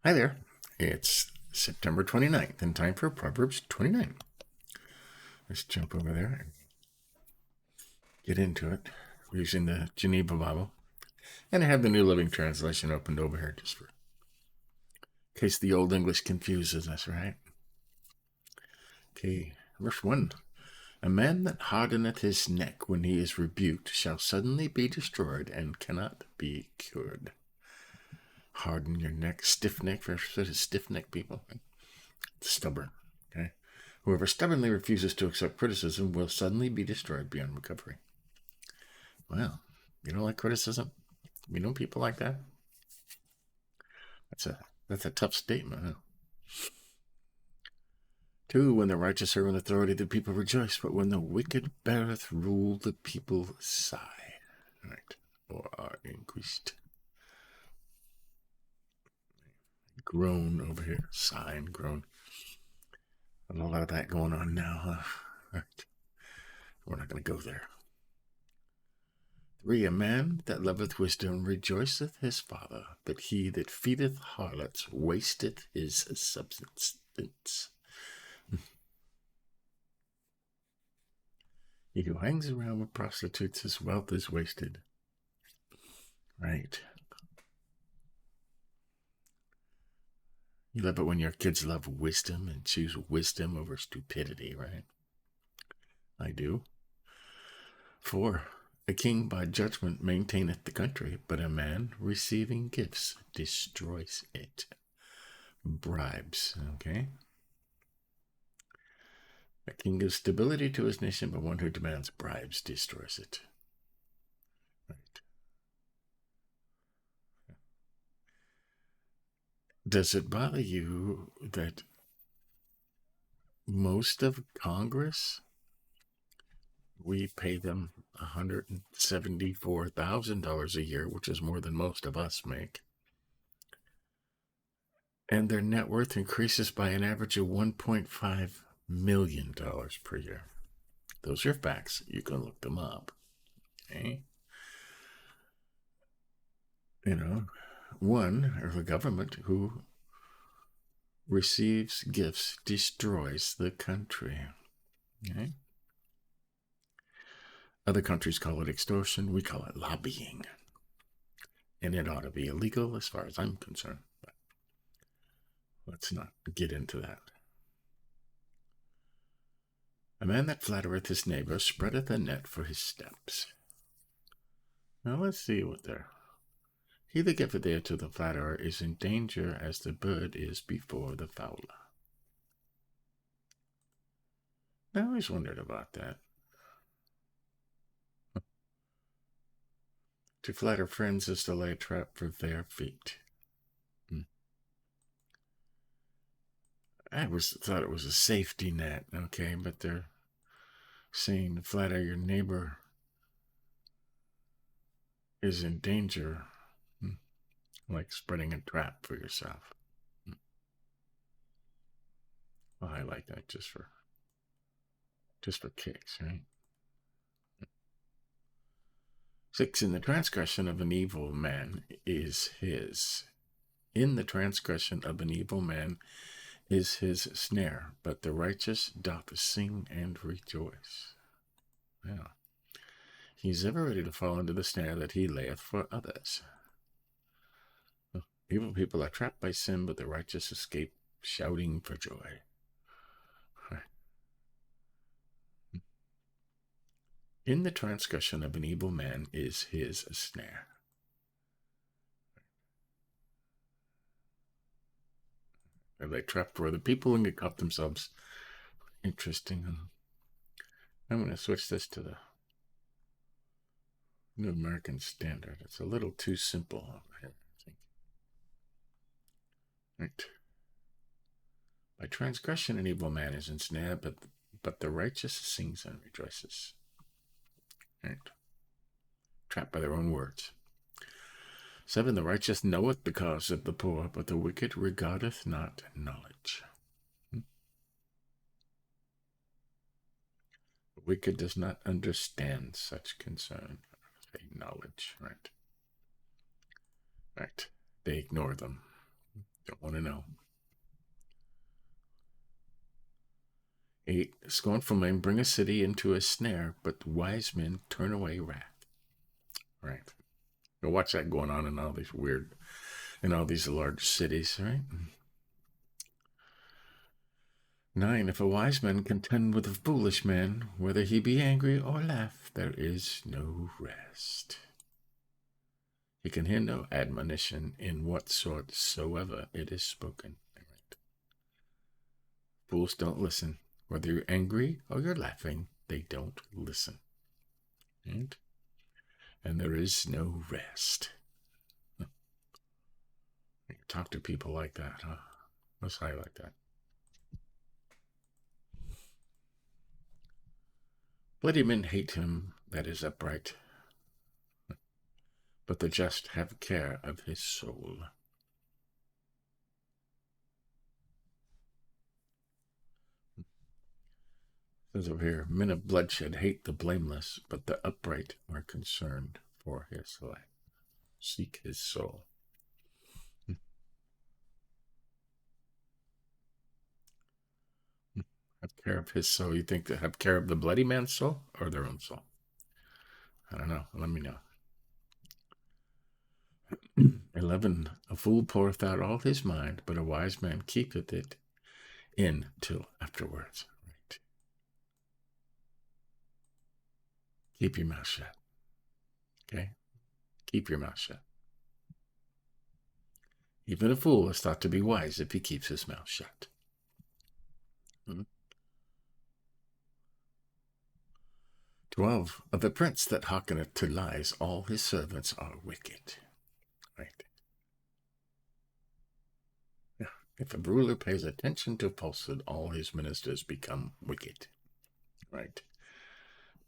Hi there. It's September 29th and time for Proverbs 29. Let's jump over there and get into it. We're using the Geneva Bible. And I have the New Living Translation opened over here just for in case the Old English confuses us, right? Okay, verse 1. A man that hardeneth his neck when he is rebuked shall suddenly be destroyed and cannot be cured. Harden your neck, stiff neck, for stiff neck people. Stubborn. Okay. Whoever stubbornly refuses to accept criticism will suddenly be destroyed beyond recovery. Well, you don't like criticism? We know people like that. That's a tough statement, huh? 2, when the righteous are in authority, the people rejoice, but when the wicked beareth rule, the people sigh. Right. Or are increased. Groan over here. Sigh and groan. A lot of that going on now, huh? Right. We're not going to go there. 3, a man that loveth wisdom rejoiceth his father, but he that feedeth harlots wasteth his substance. He who hangs around with prostitutes, his wealth is wasted. Right. You love it when your kids love wisdom and choose wisdom over stupidity, right? I do. 4, a king by judgment maintaineth the country, but a man receiving gifts destroys it. Bribes, okay? A king gives stability to his nation, but one who demands bribes destroys it. Right. Does it bother you that most of Congress, we pay them $174,000 a year, which is more than most of us make, and their net worth increases by an average of $1.5 million per year? Those are facts. You can look them up. Okay? One, or the government who receives gifts destroys the country. Okay? Other countries call it extortion. We call it lobbying. And it ought to be illegal as far as I'm concerned. But let's not get into that. A man that flattereth his neighbor spreadeth a net for his steps. Now let's see what they're. He that giveth ear to the flatterer is in danger as the bird is before the fowler. I always wondered about that. To flatter friends is to lay a trap for their feet. I always thought it was a safety net, okay, but they're saying to flatter your neighbor is in danger, like spreading a trap for yourself. Well, I like that just for kicks, right? 6, in the transgression of an evil man is his. In the transgression of an evil man is his snare, but the righteous doth sing and rejoice. Yeah. He's ever ready to fall into the snare that he layeth for others. Evil people are trapped by sin, but the righteous escape shouting for joy. In the transgression of an evil man is his snare. Are they trapped for other people and get caught themselves? Interesting. I'm going to switch this to the New American Standard. It's a little too simple over here, I think. Right. By transgression an evil man is ensnared, but the righteous sings and rejoices. Right. Trapped by their own words. 7, the righteous knoweth the cause of the poor, but the wicked regardeth not knowledge. The wicked does not understand such concern. Knowledge, right? Right. They ignore them. Don't want to know. 8. Scornful men bring a city into a snare, but wise men turn away wrath. Right. Go watch that going on in all these large cities, right? 9. If a wise man contend with a foolish man, whether he be angry or laugh, there is no rest. He can hear no admonition in what sort soever it is spoken. Right. Fools don't listen. Whether you're angry or you're laughing, they don't listen. Right? And there is no rest. You talk to people like that, huh? Let's highlight that. Bloody men hate him that is upright, but the just have care of his soul. It says over here, men of bloodshed hate the blameless, but the upright are concerned for his life. Seek his soul. Have care of his soul. You think they have care of the bloody man's soul or their own soul? I don't know. Let me know. 11. A fool poureth out all his mind, but a wise man keepeth it in till afterwards. Right. Keep your mouth shut. Okay? Keep your mouth shut. Even a fool is thought to be wise if he keeps his mouth shut. 12. Of a prince that hearkeneth to lies, all his servants are wicked. Right. Yeah. If a ruler pays attention to falsehood, all his ministers become wicked. Right.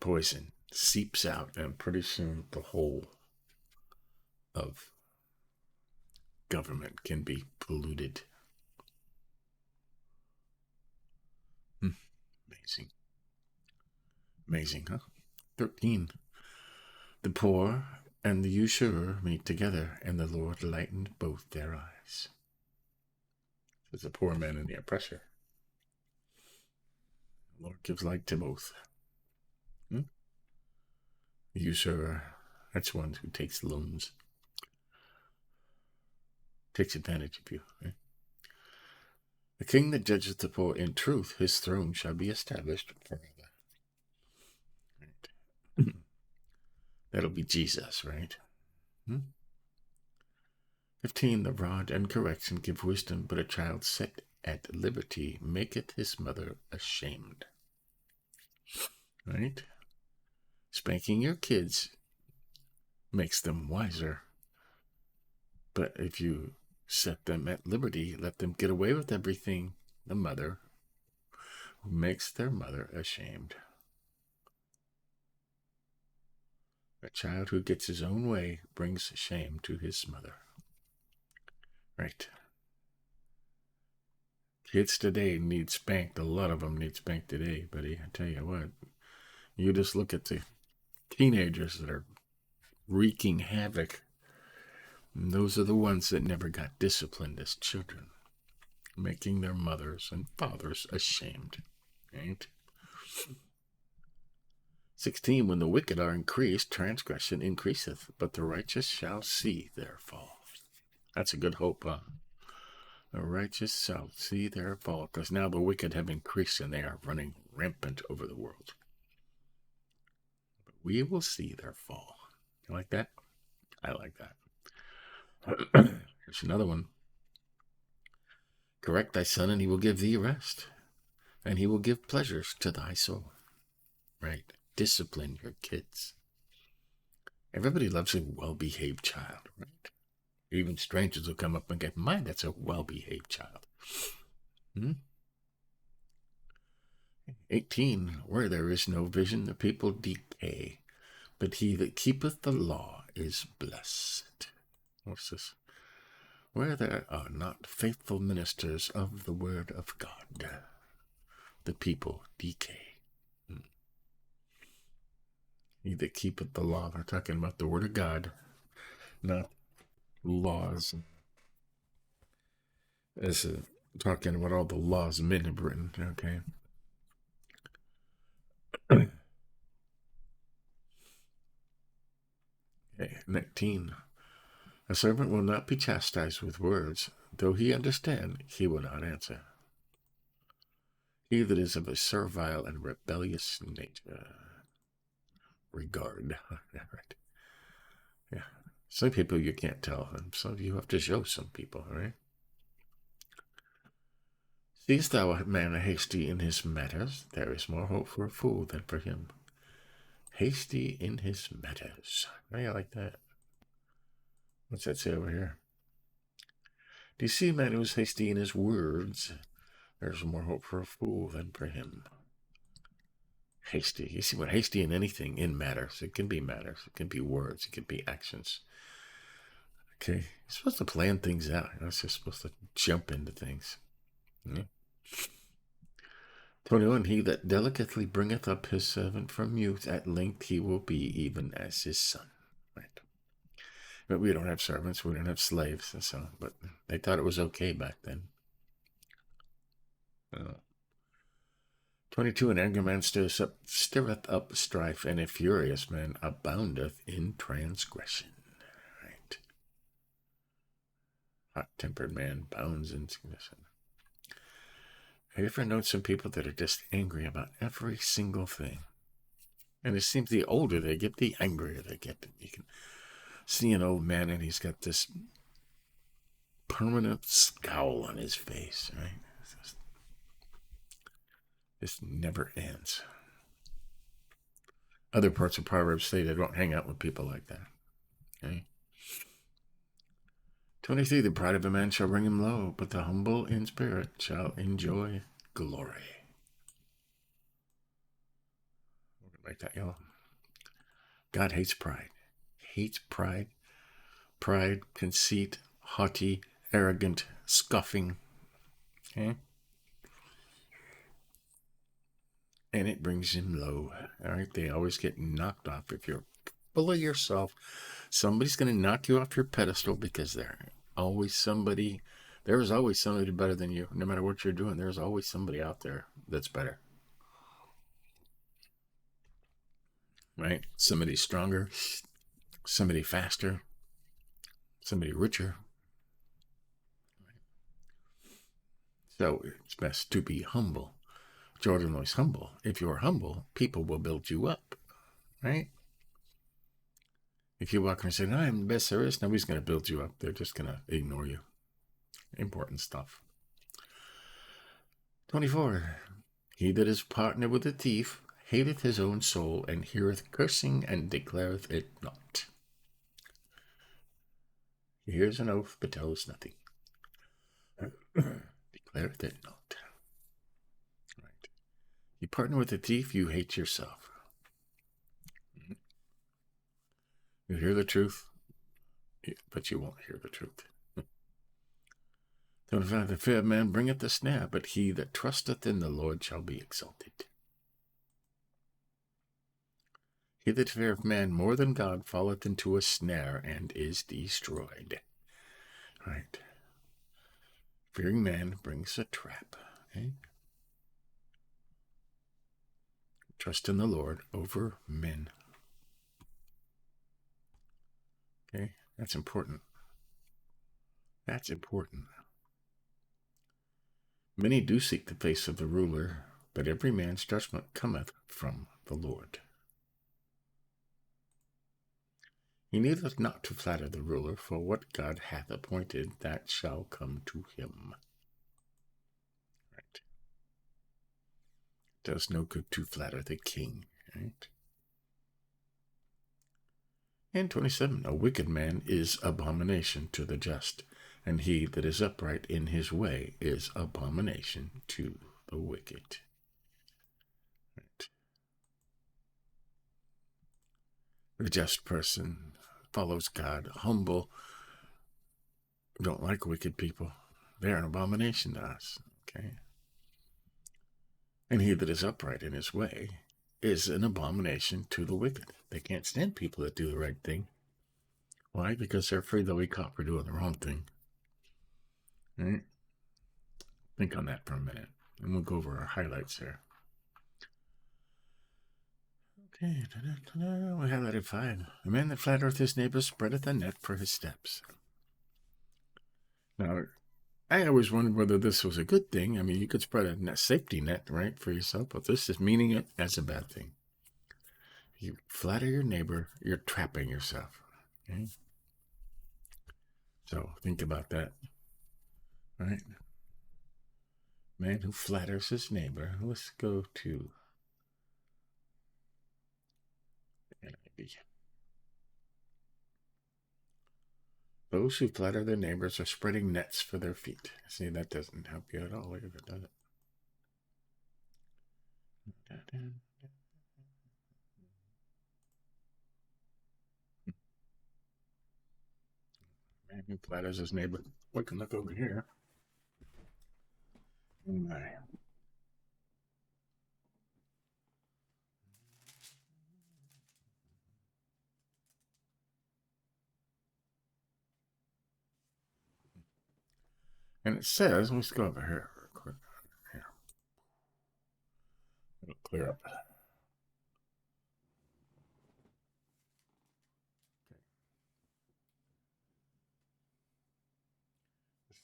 Poison seeps out, and pretty soon the whole of government can be polluted. Amazing. Amazing, huh? 13. The poor and the usurer meet together, and the Lord lightened both their eyes. There's the poor man and the oppressor. The Lord gives light to both. The usurer, that's one who takes loans, takes advantage of you. Right? The king that judgeth the poor in truth, his throne shall be established forever. Right. That'll be Jesus, right? 15. The rod and correction give wisdom, but a child set at liberty maketh his mother ashamed. Right? Spanking your kids makes them wiser. But if you set them at liberty, let them get away with everything, the mother who makes their mother ashamed. A child who gets his own way brings shame to his mother. Right. Kids today need spanked. A lot of them need spanked today, buddy. I tell you what. You just look at the teenagers that are wreaking havoc. And those are the ones that never got disciplined as children, making their mothers and fathers ashamed. Right? 16. When the wicked are increased, transgression increaseth, but the righteous shall see their fall. That's a good hope, huh? The righteous shall see their fall, because now the wicked have increased and they are running rampant over the world. But we will see their fall. You like that? I like that. Here's another one. Correct thy son, and he will give thee rest, and he will give pleasures to thy soul. Right? Discipline your kids. Everybody loves a well-behaved child, right? Even strangers will come up and get, "Man, that's a well-behaved child." 18. Where there is no vision, the people decay, but he that keepeth the law is blessed. What's this? Where there are not faithful ministers of the word of God, the people decay. He that keepeth the law, they're talking about the word of God, not laws As talking about all the laws men have written, okay? Okay, 19. A servant will not be chastised with words, though he understand, he will not answer. He that is of a servile and rebellious nature. Regard. Right. Yeah. Some people you can't tell, and some you have to show some people, right? Seest thou a man hasty in his matters? There is more hope for a fool than for him. Hasty in his matters. I like that. What's that say over here? Do you see a man who is hasty in his words? There's more hope for a fool than for him. Hasty. You see what hasty in anything in matters. It can be matters. It can be words. It can be actions. Okay. You're supposed to plan things out. You're not just supposed to jump into things. Yeah. 21. He that delicately bringeth up his servant from youth, at length he will be even as his son. Right. But we don't have servants. We don't have slaves. So, but they thought it was okay back then. 22. An angry man stirreth up strife, and a furious man aboundeth in transgression. Right. Hot-tempered man bounds in transgression. Have you ever known some people that are just angry about every single thing? And it seems the older they get, the angrier they get. You can see an old man and he's got this permanent scowl on his face, right? This never ends. Other parts of Proverbs say they don't hang out with people like that. Okay? 23. The pride of a man shall bring him low, but the humble in spirit shall enjoy glory. We're going to make that yellow. God hates pride. Hates pride. Pride, conceit, haughty, arrogant, scoffing. Okay? And it brings him low. All right? They always get knocked off. If you're full of yourself, somebody's going to knock you off your pedestal because there's always somebody better than you. No matter what you're doing, there's always somebody out there that's better. Right? Somebody stronger, somebody faster, somebody richer. So it's best to be humble. Jordan was humble. If you're humble, people will build you up. Right? If you walk around and say, no, I'm the best there is, nobody's going to build you up. They're just going to ignore you. Important stuff. 24. He that is partner with a thief hateth his own soul, and heareth cursing, and declareth it not. He hears an oath, but tells nothing. Declareth it not. Right. You partner with a thief, you hate yourself. You hear the truth, but you won't hear the truth. 25. The fear of man bringeth the snare, but he that trusteth in the Lord shall be exalted. He that feareth man more than God falleth into a snare and is destroyed. Right. Fearing man brings a trap. Okay? Trust in the Lord over men. Okay? That's important. That's important. Many do seek the face of the ruler, but every man's judgment cometh from the Lord. He needeth not to flatter the ruler, for what God hath appointed, that shall come to him. Right. It does no good to flatter the king. Right. And 27. A wicked man is abomination to the just, and he that is upright in his way is abomination to the wicked. Right. The just person follows God, humble, don't like wicked people. They're an abomination to us. Okay. And he that is upright in his way is an abomination to the wicked. They can't stand people that do the right thing. Why? Because they're afraid they'll be caught for doing the wrong thing. Right? Think on that for a minute, and we'll go over our highlights here. Okay, we highlighted 5. A man that flattereth his neighbor spreadeth a net for his steps. Now, I always wondered whether this was a good thing. I mean, you could spread a safety net, right, for yourself, but this is meaning it as a bad thing. You flatter your neighbor, you're trapping yourself. Okay? So think about that, right? Man who flatters his neighbor. Let's go to NIV. Those who flatter their neighbors are spreading nets for their feet. See, that doesn't help you at all, either, does it? Man who flatters his neighbor. We can look over here. And it says, let's go over here real quick. Here. It'll clear up.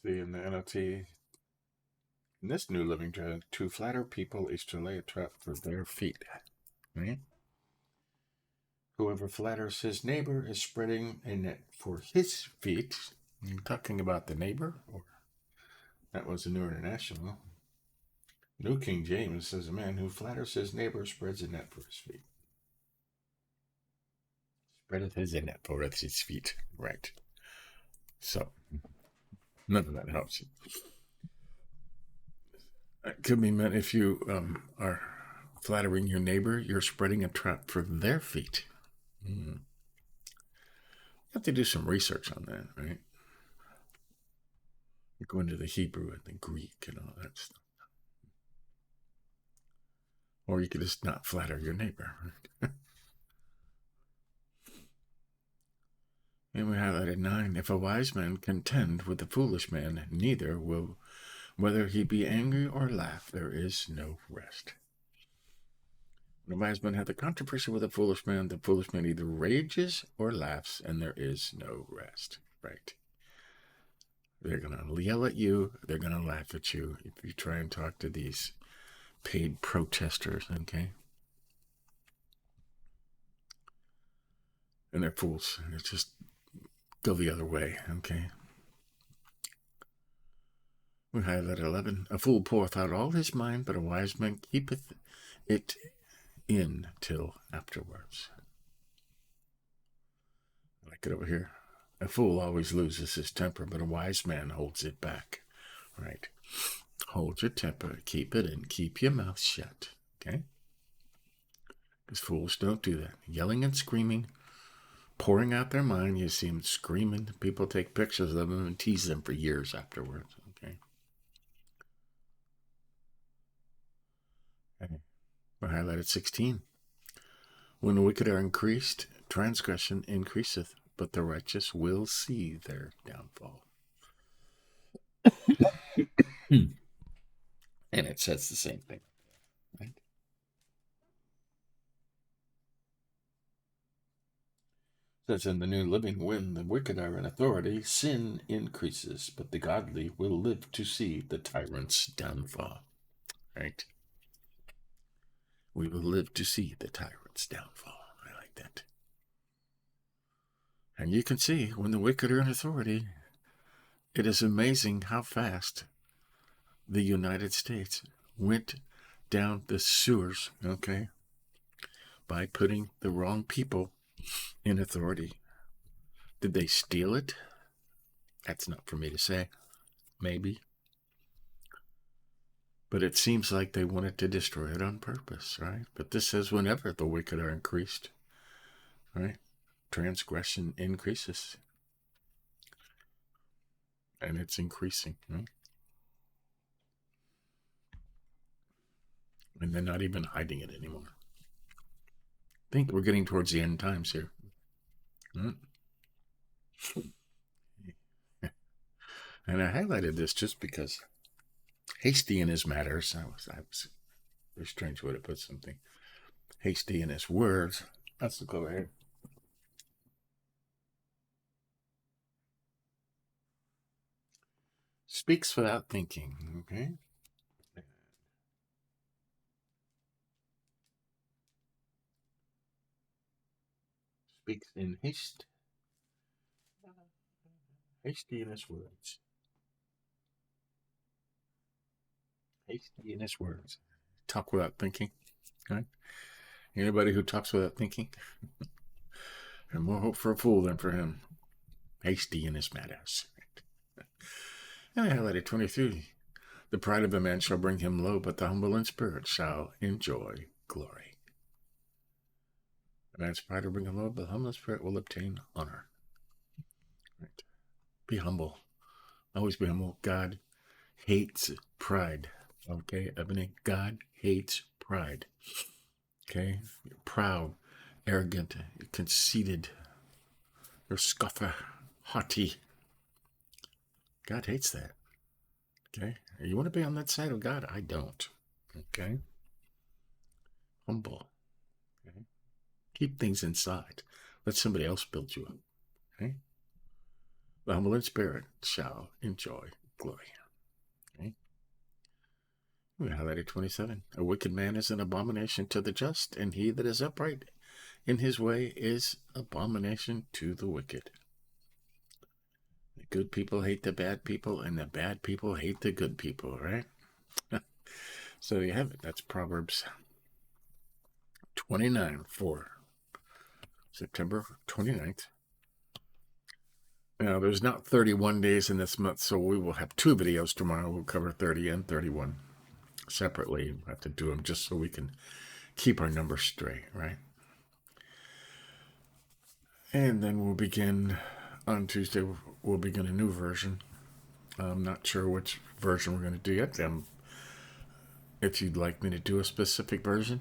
See in the NLT, in this New Living Translation, to flatter people is to lay a trap for their feet. Right? Whoever flatters his neighbor is spreading a net for his feet. Are you talking about the neighbor? Or that was the New International. New King James says a man who flatters his neighbor spreads a net for his feet. Spreadeth his net for his feet. Right. So, none of that helps. It could be meant if you are flattering your neighbor, you're spreading a trap for their feet. You have to do some research on that, right? You go into the Hebrew and the Greek and all that stuff. Or you could just not flatter your neighbor, right? And we highlighted 9. If a wise man contend with a foolish man, neither will, whether he be angry or laugh, there is no rest. When a wise man hath a controversy with a foolish man, the foolish man either rages or laughs, and there is no rest. Right? They're going to yell at you. They're going to laugh at you if you try and talk to these paid protesters, okay? And they're fools. It's just go the other way, okay? We highlight 11. A fool poureth out all his mind, but a wise man keepeth it in till afterwards. I like it over here. A fool always loses his temper, but a wise man holds it back. Right? Hold your temper, keep it in, keep your mouth shut. Okay? Because fools don't do that. Yelling and screaming, pouring out their mind. You see them screaming. People take pictures of them and tease them for years afterwards. Okay? We highlighted 16. When the wicked are increased, transgression increaseth, but the righteous will see their downfall. And it says the same thing, right? It says in the New Living, when the wicked are in authority, sin increases, but the godly will live to see the tyrant's downfall. Right? We will live to see the tyrant's downfall. I like that. And you can see when the wicked are in authority, it is amazing how fast the United States went down the sewers, okay, by putting the wrong people in authority. Did they steal it? That's not for me to say. Maybe. But it seems like they wanted to destroy it on purpose, right? But this says whenever the wicked are increased, right? Transgression increases. And it's increasing, right? And they're not even hiding it anymore. I think we're getting towards the end times here. And I highlighted this just because, hasty in his matters. That was a very strange way to put something. Hasty in his words. Let's look over here. Speaks without thinking. Okay. Speaks in haste. Hasty in his words. Hasty in his words. Talk without thinking. Right? Anybody who talks without thinking, and more hope for a fool than for him. Hasty in his matters. And I highlighted 23. The pride of a man shall bring him low, but the humble in spirit shall enjoy glory. A man's pride will bring him low, but the humble in spirit will obtain honor. Right. Be humble. Always be humble. God hates pride. Okay, Ebony? God hates pride. Okay? You're proud, arrogant, conceited, you're scuffer, haughty. God hates that. Okay? You want to be on that side of God? I don't. Okay? Humble. Okay? Keep things inside. Let somebody else build you up. Okay? The humble in spirit shall enjoy glory. Okay? We highlighted 27. A wicked man is an abomination to the just, and he that is upright in his way is abomination to the wicked. The good people hate the bad people, and the bad people hate the good people, right? So you have it. That's Proverbs 29 for September 29th. Now, there's not 31 days in this month, so we will have 2 videos tomorrow. We'll cover 30 and 31 separately. We'll have to do them just so we can keep our numbers straight, right? And then we'll begin on Tuesday. We'll begin a new version. I'm not sure which version we're going to do yet. If you'd like me to do a specific version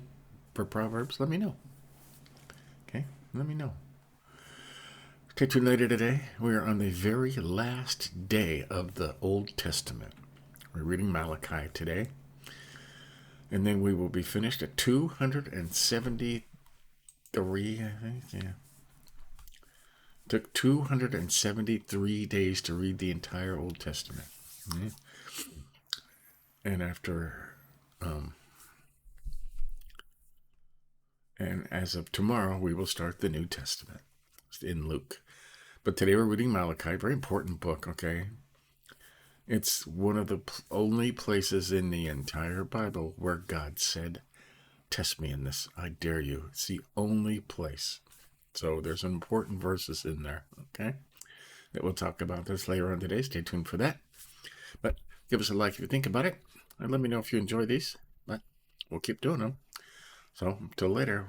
for Proverbs, let me know. Okay, let me know. Stay tuned later today. We are on the very last day of the Old Testament. We're reading Malachi today. And then we will be finished at 273, I think. Yeah. Took 273 days to read the entire Old Testament. Mm-hmm. And and as of tomorrow, we will start the New Testament in Luke. But today we're reading Malachi, very important book, okay? It's one of the only places in the entire Bible where God said, test me in this, I dare you. It's the only place. So there's some important verses in there, okay? That we'll talk about this later on today. Stay tuned for that. But give us a like if you think about it. And let me know if you enjoy these. But we'll keep doing them. So until later.